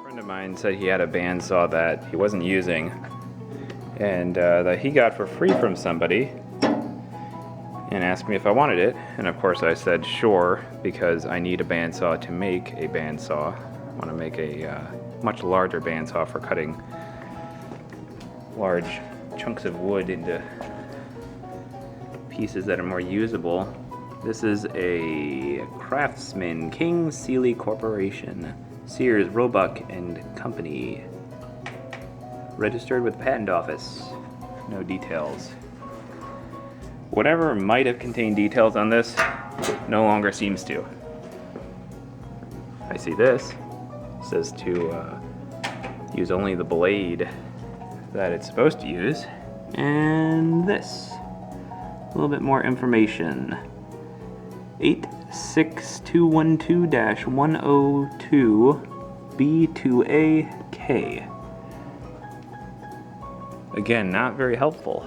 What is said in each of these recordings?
friend of mine said he had a bandsaw that he wasn't using and that he got for free from somebody and asked me if I wanted it, and of course I said sure, because I need a bandsaw to make a bandsaw. I want to make a much larger bandsaw for cutting large chunks of wood into pieces that are more usable. This is a Craftsman King Seeley Corporation, Sears, Roebuck and Company. Registered with the Patent Office. No details. Whatever might have contained details on this no longer seems to. I see this. It says to use only the blade that it's supposed to use. And this. A little bit more information. 86212-102B2AK. Again, not very helpful.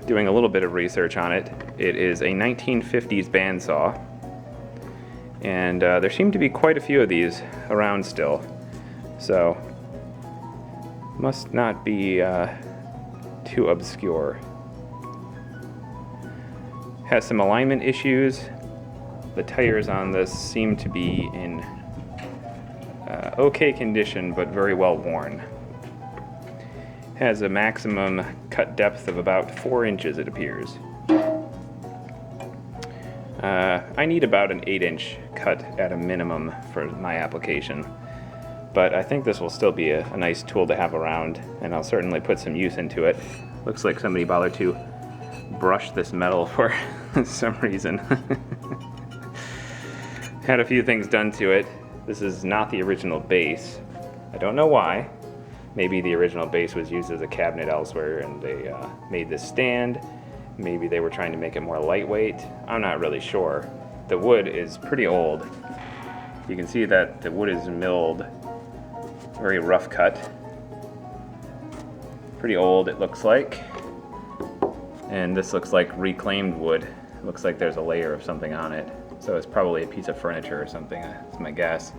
Doing a little bit of research on it, it is a 1950s bandsaw, and there seem to be quite a few of these around still, so must not be too obscure. Has some alignment issues. The tires on this seem to be in okay condition, but very well worn. Has a maximum cut depth of about 4 inches, it appears. I need about an 8-inch cut at a minimum for my application, but I think this will still be a nice tool to have around, and I'll certainly put some use into it. Looks like somebody bothered to brush this metal for some reason. Had a few things done to it. This is not the original base. I don't know why. Maybe the original base was used as a cabinet elsewhere and they made this stand. Maybe they were trying to make it more lightweight. I'm not really sure. The wood is pretty old. You can see that the wood is milled. Very rough cut. Pretty old, it looks like. And this looks like reclaimed wood. It looks like there's a layer of something on it. So it's probably a piece of furniture or something, that's my guess.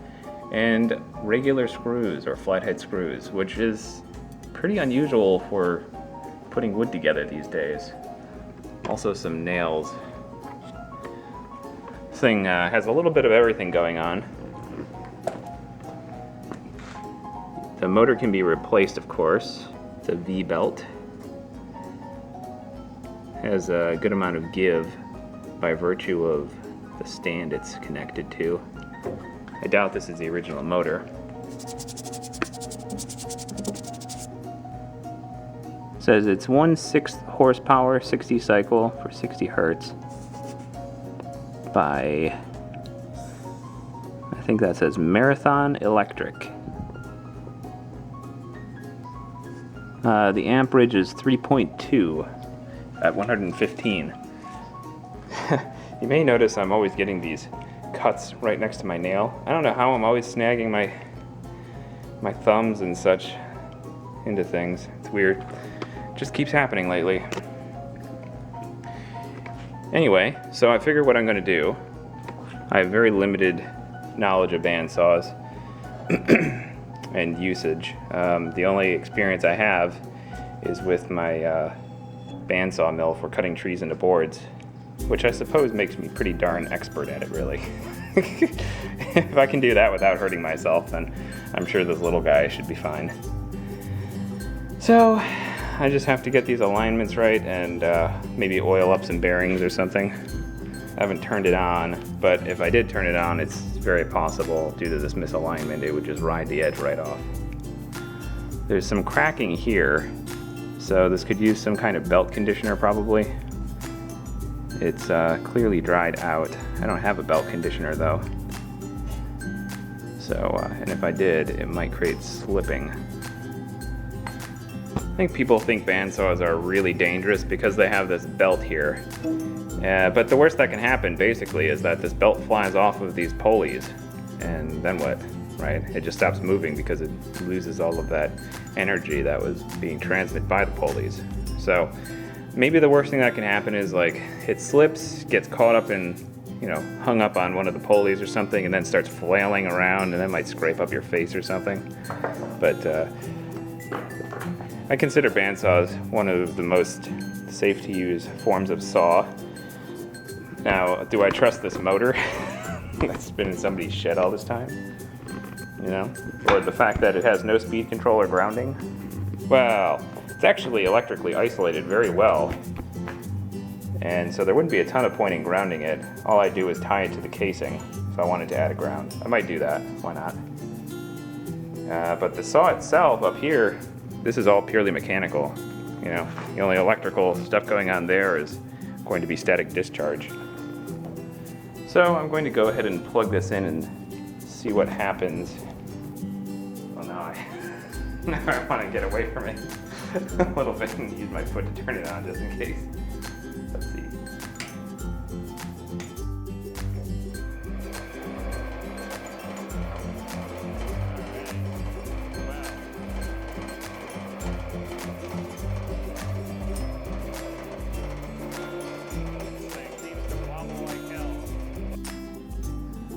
And regular screws or flathead screws, which is pretty unusual for putting wood together these days. Also some nails. This thing has a little bit of everything going on. The motor can be replaced, of course. It's a V-belt. Has a good amount of give by virtue of the stand it's connected to. I doubt this is the original motor. It says it's 1/6 horsepower, 60 cycle for 60 hertz by, I think that says Marathon Electric. The amperage is 3.2 at 115. You may notice I'm always getting these cuts right next to my nail. I don't know how I'm always snagging my thumbs and such into things. It's weird. It just keeps happening lately. Anyway, so I figure what I'm going to do. I have very limited knowledge of bandsaws and usage. The only experience I have is with my bandsaw mill for cutting trees into boards, which I suppose makes me pretty darn expert at it, really. If I can do that without hurting myself, then I'm sure this little guy should be fine. So, I just have to get these alignments right and maybe oil up some bearings or something. I haven't turned it on, but if I did turn it on, it's very possible, due to this misalignment, it would just ride the edge right off. There's some cracking here, so this could use some kind of belt conditioner probably. It's clearly dried out. I don't have a belt conditioner though. So, and if I did, it might create slipping. I think people think bandsaws are really dangerous because they have this belt here. But the worst that can happen basically is that this belt flies off of these pulleys, and then what, right? It just stops moving because it loses all of that energy that was being transmitted by the pulleys. So maybe the worst thing that can happen is like it slips, gets caught up in you know, hung up on one of the pulleys or something and then starts flailing around and then might scrape up your face or something. But I consider bandsaws one of the most safe to use forms of saw. Now, do I trust this motor that's been in somebody's shed all this time? You know? Or the fact that it has no speed control or grounding? Well, it's actually electrically isolated very well. And so there wouldn't be a ton of point in grounding it. All I do is tie it to the casing if I wanted to add a ground. I might do that, why not? But the saw itself up here, this is all purely mechanical. You know, the only electrical stuff going on there is going to be static discharge. So I'm going to go ahead and plug this in and see what happens. Well, now I want to get away from it a little bit and use my foot to turn it on just in case. Let's see.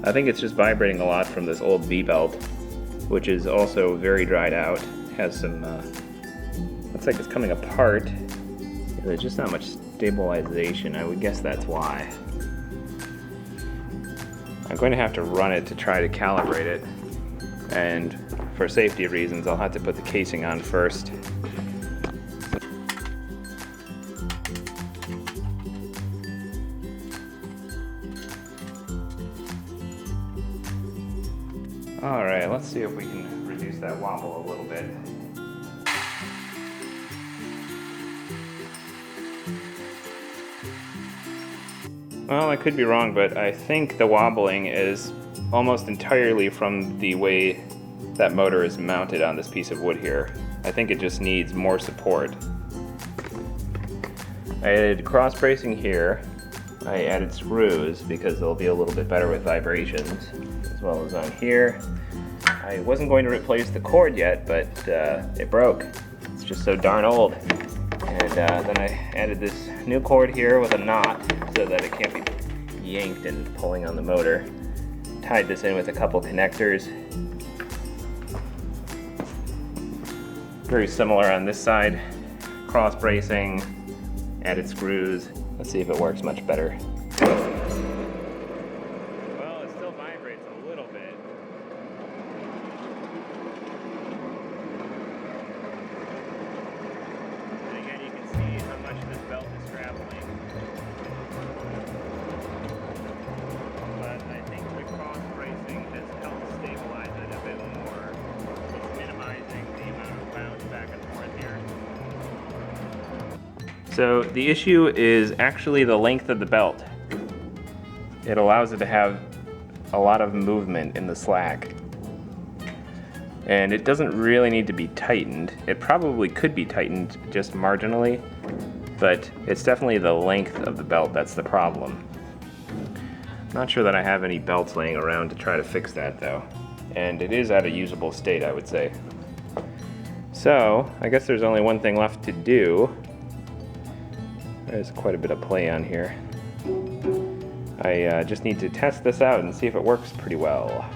I think it's just vibrating a lot from this old V-belt, which is also very dried out. It has some, looks like it's coming apart. There's just not much stabilization. I would guess that's why. I'm going to have to run it to try to calibrate it. And for safety reasons, I'll have to put the casing on first. Alright, let's see if we can reduce that wobble a little bit. Well, I could be wrong, but I think the wobbling is almost entirely from the way that motor is mounted on this piece of wood here. I think it just needs more support. I added cross bracing here. I added screws because they'll be a little bit better with vibrations, as well as on here. I wasn't going to replace the cord yet, but it broke. It's just so darn old. And then I added this new cord here with a knot so that it can't be yanked and pulling on the motor. Tied this in with a couple connectors. Very similar on this side. Cross bracing, added screws. Let's see if it works much better. Well, it still vibrates a little bit. And again, you can see how much this belt is traveling. But I think the cross bracing has helped stabilize it a bit more. It's minimizing the amount of bounce back and forth here. So the issue is actually the length of the belt. It allows it to have a lot of movement in the slack. And it doesn't really need to be tightened. It probably could be tightened just marginally, but it's definitely the length of the belt that's the problem. I'm not sure that I have any belts laying around to try to fix that though. And it is at a usable state, I would say. So, I guess there's only one thing left to do. There's quite a bit of play on here. I just need to test this out and see if it works pretty well.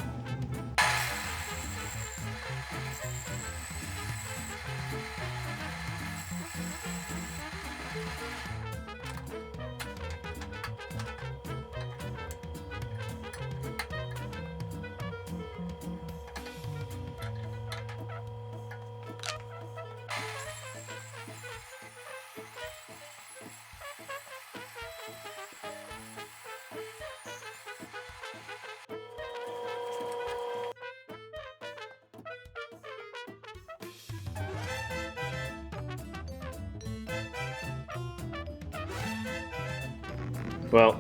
Well,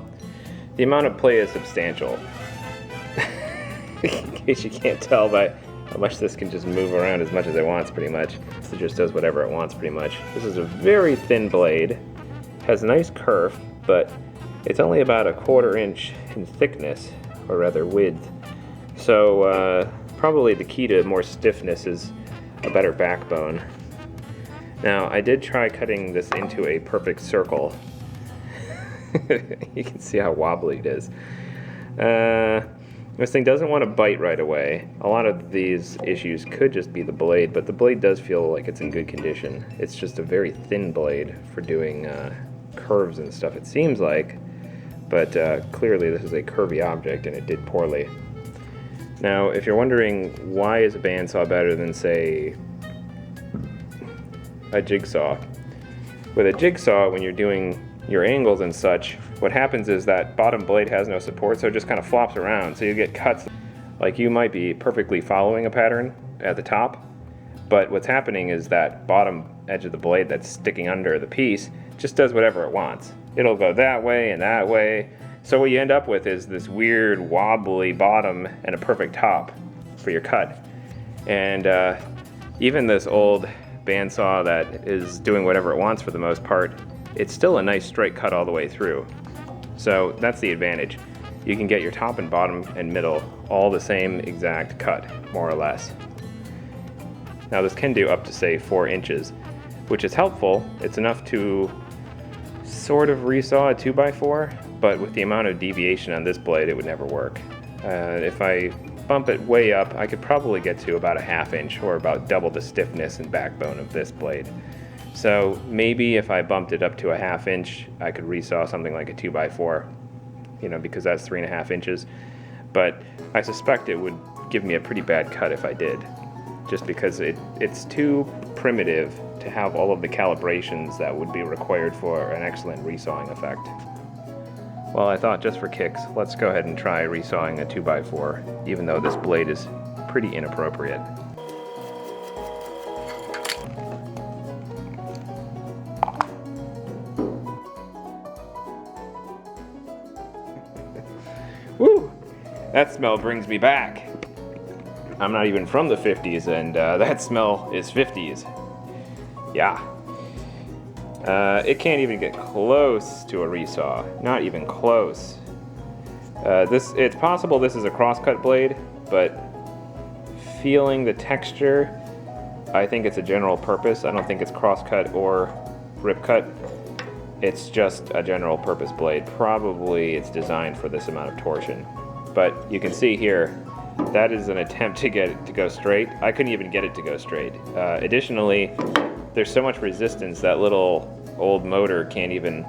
the amount of play is substantial. In case you can't tell by how much this can just move around as much as it wants, pretty much. So it just does whatever it wants, pretty much. This is a very thin blade. Has a nice curve, but it's only about 1/4 inch in thickness, or rather width. So probably the key to more stiffness is a better backbone. Now, I did try cutting this into a perfect circle. You can see how wobbly it is. This thing doesn't want to bite right away. A lot of these issues could just be the blade, but the blade does feel like it's in good condition. It's just a very thin blade for doing curves and stuff, it seems like, but clearly this is a curvy object and it did poorly. Now, if you're wondering why is a bandsaw better than, say, a jigsaw, with a jigsaw, when you're doing your angles and such, what happens is that bottom blade has no support, so it just kind of flops around, so you get cuts. Like, you might be perfectly following a pattern at the top, but what's happening is that bottom edge of the blade that's sticking under the piece just does whatever it wants. It'll go that way and that way, so what you end up with is this weird wobbly bottom and a perfect top for your cut. And even this old bandsaw that is doing whatever it wants for the most part, it's still a nice straight cut all the way through. So that's the advantage. You can get your top and bottom and middle all the same exact cut, more or less. Now this can do up to, say, 4 inches, which is helpful. It's enough to sort of resaw a 2x4, but with the amount of deviation on this blade, it would never work. If I bump it way up, I could probably get to about a 1/2 inch, or about double the stiffness and backbone of this blade. So maybe if I bumped it up to a 1/2 inch, I could resaw something like a 2x4, you know, because that's 3.5 inches. But I suspect it would give me a pretty bad cut if I did, just because it's too primitive to have all of the calibrations that would be required for an excellent resawing effect. Well, I thought just for kicks, let's go ahead and try resawing a 2x4, even though this blade is pretty inappropriate. Woo! That smell brings me back. I'm not even from the 50s, and that smell is 50s. Yeah. It can't even get close to a resaw. Not even close. It's possible this is a crosscut blade, but feeling the texture, I think it's a general purpose. I don't think it's crosscut or rip cut. It's just a general purpose blade. Probably it's designed for this amount of torsion. But you can see here, that is an attempt to get it to go straight. I couldn't even get it to go straight. Additionally, there's so much resistance, that little old motor can't even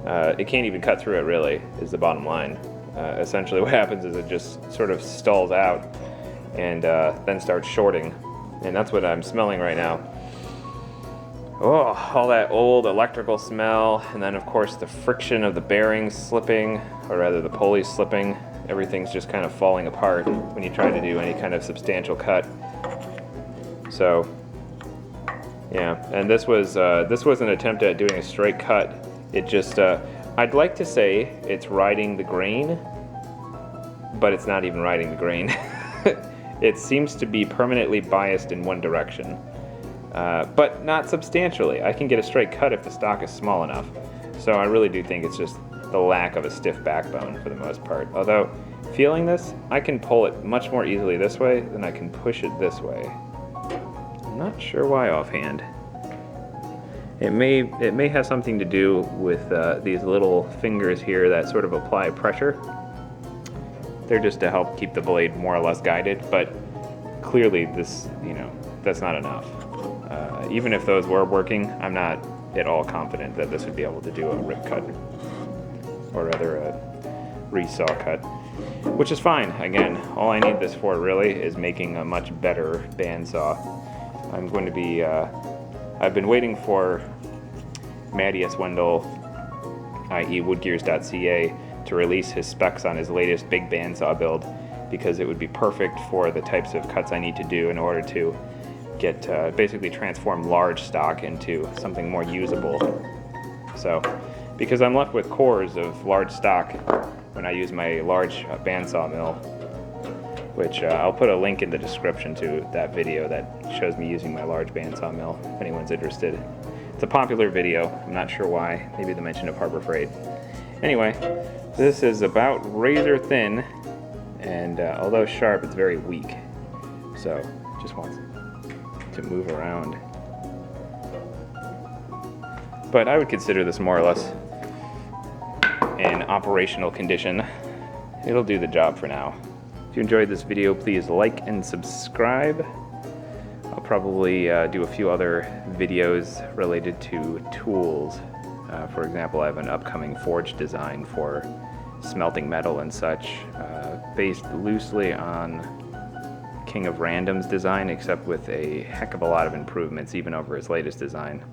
cut through it, really, is the bottom line. Essentially what happens is it just sort of stalls out and then starts shorting. And that's what I'm smelling right now. Oh, all that old electrical smell, and then of course the friction of the bearings slipping, or rather the pulleys slipping. Everything's just kind of falling apart when you try to do any kind of substantial cut. So, yeah, and this was an attempt at doing a straight cut. It just, I'd like to say it's riding the grain, but it's not even riding the grain. It seems to be permanently biased in one direction. But not substantially. I can get a straight cut if the stock is small enough. So I really do think it's just the lack of a stiff backbone for the most part. Although, feeling this, I can pull it much more easily this way than I can push it this way. I'm not sure why offhand. It may have something to do with these little fingers here that sort of apply pressure. They're just to help keep the blade more or less guided, but clearly this, that's not enough. Even if those were working, I'm not at all confident that this would be able to do a rip cut, or rather a resaw cut, which is fine. Again, all I need this for really is making a much better bandsaw. I'm going to be, I've been waiting for Matty S. Wendell, i.e. woodgears.ca, to release his specs on his latest big bandsaw build, because it would be perfect for the types of cuts I need to do in order to get basically transform large stock into something more usable. So, because I'm left with cores of large stock when I use my large bandsaw mill, which I'll put a link in the description to that video that shows me using my large bandsaw mill, if anyone's interested. It's a popular video. I'm not sure why. Maybe the mention of Harbor Freight. Anyway, this is about razor thin, and although sharp, it's very weak. So, just wants to move around. But I would consider this more or less operational condition, it'll do the job for now. If you enjoyed this video, please like and subscribe. I'll probably do a few other videos related to tools. For example, I have an upcoming forge design for smelting metal and such, based loosely on King of Random's design, except with a heck of a lot of improvements even over his latest design.